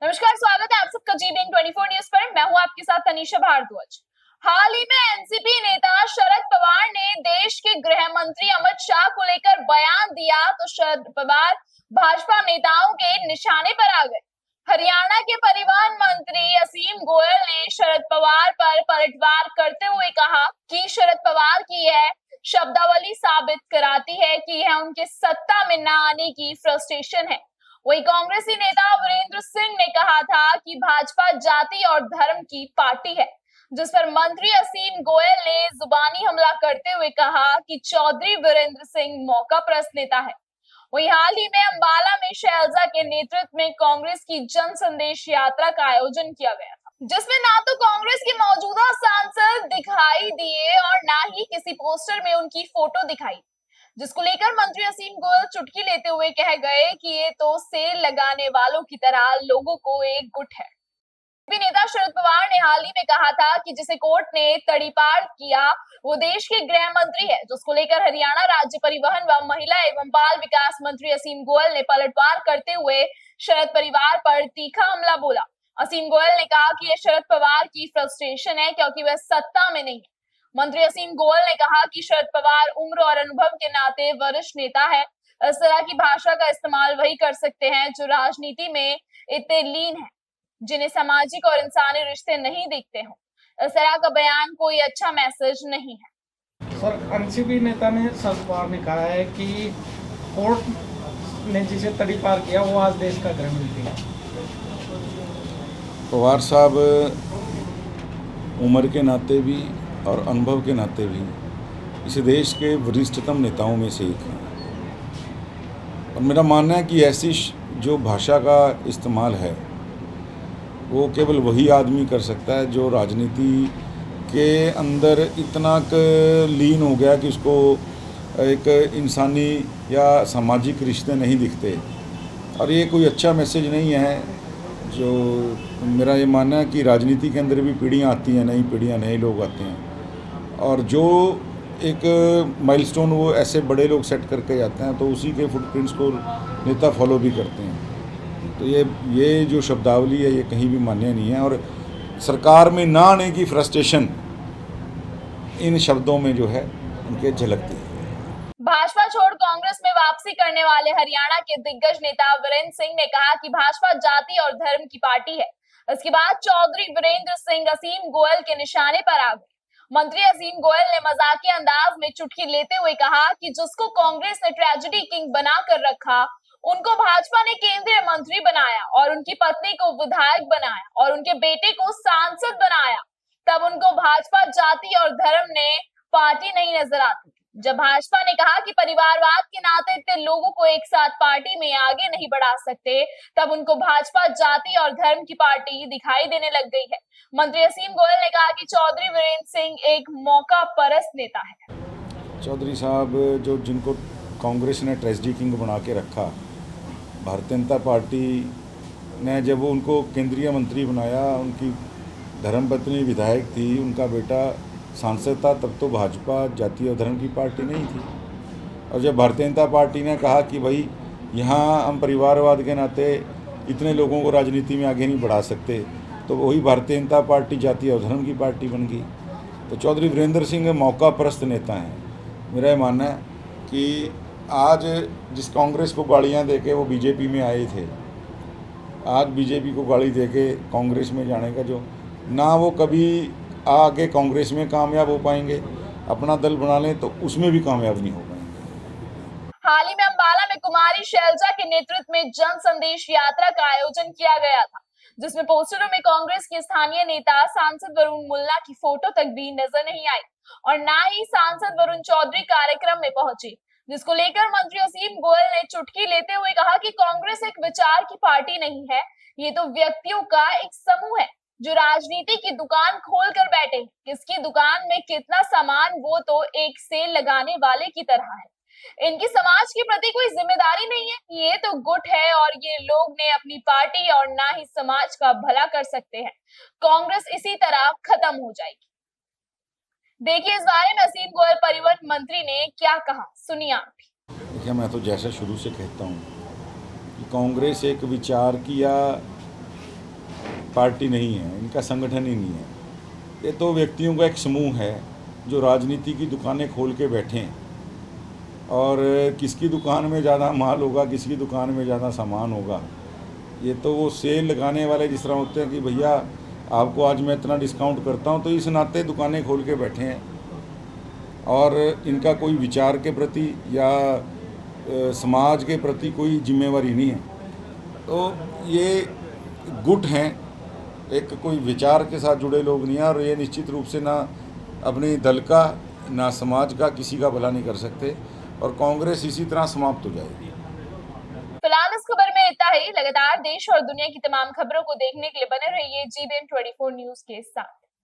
नमस्कार, स्वागत है आप सबका जीबीएन 24 न्यूज पर। मैं हूं आपके साथ तनीषा भारद्वाज। हाल ही में एनसीपी नेता शरद पवार ने देश के गृह मंत्री अमित शाह को लेकर बयान दिया तो शरद पवार भाजपा नेताओं के निशाने पर आ गए। हरियाणा के परिवहन मंत्री असीम गोयल ने शरद पवार पर पलटवार करते हुए कहा कि शरद पवार की यह शब्दावली साबित कराती है कि यह उनके सत्ता में न आने की फ्रस्ट्रेशन है। वही कांग्रेसी नेता वीरेंद्र सिंह ने कहा था कि भाजपा जाति और धर्म की पार्टी है, जिस पर मंत्री असीम गोयल ने जुबानी हमला करते हुए कहा कि चौधरी वीरेंद्र सिंह मौकापरस्त नेता है। वही हाल ही में अंबाला में शैलजा के नेतृत्व में कांग्रेस की जन संदेश यात्रा का आयोजन किया गया था, जिसमें ना तो कांग्रेस के मौजूदा सांसद दिखाई दिए और ना ही किसी पोस्टर में उनकी फोटो दिखाई, जिसको लेकर मंत्री असीम गोयल चुटकी लेते हुए कह गए कि ये तो सेल लगाने वालों की तरह लोगों को एक गुट है। नेता शरद पवार ने हाल ही में कहा था कि जिसे कोर्ट ने तड़ीपार किया वो देश के गृह मंत्री है, जिसको लेकर हरियाणा राज्य परिवहन व महिला एवं बाल विकास मंत्री असीम गोयल ने पलटवार करते हुए शरद परिवार पर तीखा हमला बोला। असीम गोयल ने कहा कि यह शरद पवार की फ्रस्ट्रेशन है क्योंकि वह सत्ता में नहीं है। मंत्री असीम गोयल ने कहा कि शरद पवार उम्र और अनुभव के नाते वरिष्ठ नेता है। इस तरह की भाषा का इस्तेमाल वही कर सकते हैं जो राजनीति में इतने लीन है, जिन्हें सामाजिक और इंसानी रिश्ते नहीं दिखते हों। इस तरह का बयान कोई अच्छा मैसेज नहीं है। सर, एनसीपी नेता ने शरद पवार ने कहा है कि कोर्ट ने जिसे तड़ीपार किया वो आज देश का गृह मंत्री है। पवार साहब उम्र के नाते भी और अनुभव के नाते भी इस देश के वरिष्ठतम नेताओं में से एक हैं और मेरा मानना है कि ऐसी जो भाषा का इस्तेमाल है वो केवल वही आदमी कर सकता है जो राजनीति के अंदर इतना लीन हो गया कि उसको एक इंसानी या सामाजिक रिश्ते नहीं दिखते। और ये कोई अच्छा मैसेज नहीं है। जो मेरा ये मानना है कि राजनीति के अंदर भी पीढ़ियाँ आती हैं, नई पीढ़ियाँ, नए लोग आते हैं और जो एक माइलस्टोन वो ऐसे बड़े लोग सेट करके जाते हैं तो उसी के फुटप्रिंट्स को नेता फॉलो भी करते हैं। तो ये जो शब्दावली है ये कहीं भी मान्य नहीं है और सरकार में ना आने की फ्रस्ट्रेशन इन शब्दों में जो है उनके झलकती है। भाजपा छोड़ कांग्रेस में वापसी करने वाले हरियाणा के दिग्गज नेता वीरेंद्र सिंह ने कहा कि भाजपा जाति और धर्म की पार्टी है। इसके बाद चौधरी वीरेंद्र सिंह असीम गोयल के निशाने पर आ गए। मंत्री असीम गोयल ने मजाकिया अंदाज में चुटकी लेते हुए कहा कि जिसको कांग्रेस ने ट्रेजेडी किंग बनाकर रखा उनको भाजपा ने केंद्रीय मंत्री बनाया और उनकी पत्नी को विधायक बनाया और उनके बेटे को सांसद बनाया, तब उनको भाजपा जाति और धर्म ने पार्टी नहीं नजर आती। जब भाजपा ने कहा कि परिवारवाद के नाते इतने लोगों को एक साथ पार्टी में आगे नहीं बढ़ा सकते, तब उनको भाजपा जाति और धर्म की पार्टी दिखाई देने लग गई है। मंत्री असीम गोयल ने कहा कि चौधरी वीरेंद्र सिंह एक मौका परस्त नेता है। चौधरी साहब जो जिनको कांग्रेस ने ट्रेजेडी किंग बना के रखा, भारतीय जनता पार्टी ने जब उनको केंद्रीय मंत्री बनाया, उनकी धर्मपत्नी विधायक थी, उनका बेटा सांसद था, तब तो भाजपा जाति और धर्म की पार्टी नहीं थी। और जब भारतीय जनता पार्टी ने कहा कि भाई यहाँ हम परिवारवाद के नाते इतने लोगों को राजनीति में आगे नहीं बढ़ा सकते, तो वही भारतीय जनता पार्टी जाति और धर्म की पार्टी बन गई। तो चौधरी वीरेंद्र सिंह मौका परस्त नेता हैं। मेरा ये मानना है कि आज जिस कांग्रेस को गालियाँ देके वो बीजेपी में आए थे, आज बीजेपी को गाली देके कांग्रेस में जाने का जो ना वो कभी आगे कांग्रेस में कामयाब हो पाएंगे, अपना दल बना लें तो उसमें भी कामयाब नहीं हो पाएंगे। हाल ही में अंबाला में कुमारी शैलजा के नेतृत्व में जन संदेश यात्रा का आयोजन किया गया था, जिसमें पोस्टरों में कांग्रेस के स्थानीय नेता सांसद वरुण मुल्ला की फोटो तक भी नजर नहीं आई और ना ही सांसद वरुण चौधरी कार्यक्रम में पहुंचे, जिसको लेकर मंत्री असीम गोयल ने चुटकी लेते हुए कहा कि कांग्रेस एक विचार की पार्टी नहीं है, ये तो व्यक्तियों का एक समूह है जो राजनीति की दुकान खोल कर बैठे। किसकी दुकान में कितना सामान वो तो एक सेल लगाने वाले की तरह है। इनकी समाज के प्रति कोई जिम्मेदारी नहीं है, ये तो गुट है और ये लोग ने अपनी पार्टी और ना ही समाज का भला कर सकते हैं। कांग्रेस इसी तरह खत्म हो जाएगी। देखिए इस बारे में असीम गोयल परिवहन मंत्री ने क्या कहा, सुनिए आप। देखिए, मैं तो जैसे शुरू से कहता हूँ कि कांग्रेस एक विचार की या पार्टी नहीं है, इनका संगठन ही नहीं है। ये तो व्यक्तियों का एक समूह है जो राजनीति की दुकानें खोल के बैठे हैं और किसकी दुकान में ज़्यादा माल होगा, किसकी दुकान में ज़्यादा सामान होगा, ये तो वो सेल लगाने वाले जिस तरह होते हैं कि भैया आपको आज मैं इतना डिस्काउंट करता हूँ, तो इस नाते दुकानें खोल के बैठे हैं और इनका कोई विचार के प्रति या समाज के प्रति कोई जिम्मेवारी नहीं है। तो ये गुट हैं, एक कोई विचार के साथ जुड़े लोग नहीं हैं और ये निश्चित रूप से ना अपने दल का ना समाज का किसी का भला नहीं कर सकते और कांग्रेस इसी तरह समाप्त हो जाएगी। फिलहाल इस खबर में इतना ही। लगातार देश और दुनिया की तमाम खबरों को देखने के लिए बने रहिए GBN 24 न्यूज के साथ।